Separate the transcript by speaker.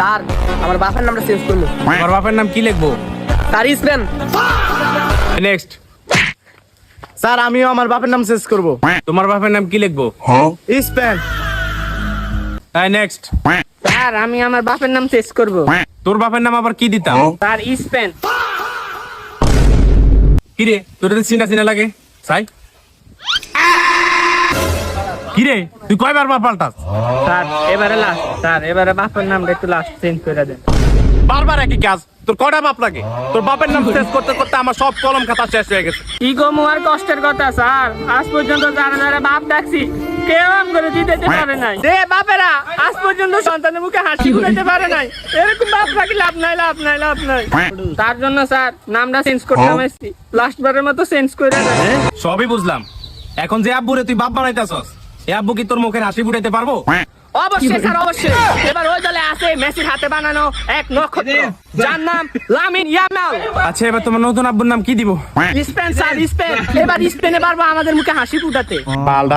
Speaker 1: Sir আমার বাপের নামটা চেঞ্জ করবো।
Speaker 2: তোমার বাপের নাম কি লিখবো?
Speaker 1: Sir Spain.
Speaker 2: নেক্সট।
Speaker 3: স্যার আমিও আমার বাপের নাম চেঞ্জ করব।
Speaker 2: তোমার বাপের নাম কি লিখবো?
Speaker 3: স্পেন।
Speaker 2: হ্যাঁ নেক্সট।
Speaker 1: স্যার আমি আমার বাপের নাম চেঞ্জ করবো।
Speaker 2: তোর বাপের নাম আবার কি দিতাম?
Speaker 1: Sir Spain.
Speaker 2: কিরে তোর তো চিনা চিনা লাগে সাই। কিরে তুই কয়বার বাপ পাল্টাস?
Speaker 1: স্যার এবারে লাস্ট, স্যার এবারে বাপের নামটা একটু লাস্ট চেঞ্জ করে দেন।
Speaker 2: বারবার একই কাজ। তোর কয়টা বাপ লাগে? তোর বাপের নাম চেঞ্জ করতে করতে আমার সব কলম খাতা শেষ হয়ে গেছে।
Speaker 1: কি গো আর কষ্টের কথা স্যার, আজ পর্যন্ত যারা যারা বাপ ডাকছি কেউ আম করে দিতে পারে নাই। রে বাপেরা আজ পর্যন্ত সন্তানের মুখে হাসি ফুটাইতে পারে নাই। এরকম বাপ রাখি লাভ নাই, লাভ নাই, লাভ নাই। তার জন্য স্যার নামটা চেঞ্জ করতে এসেছি, লাস্ট বারের মতো চেঞ্জ করে দেন।
Speaker 2: সবই বুঝলাম। এখন যে আব্বুরে তুই বাপ বানাইতাছস, এই আব্বু কি তোর মুখের হাসি ফুটাইতে পারবো?
Speaker 1: অবশ্যই স্যার অবশ্যই। এবার ওই দলে আছে মেসির হাতে বানানো এক নক্ষত্র যার নাম লামিন ইয়ামাল।
Speaker 2: আচ্ছা এবার তোমার নতুন আব্বুর নাম কি দিব?
Speaker 1: Spain sir Spain. এবার স্পেনে পারবো আমাদের মুখে হাসি ফুটাতে।
Speaker 3: পাল্টা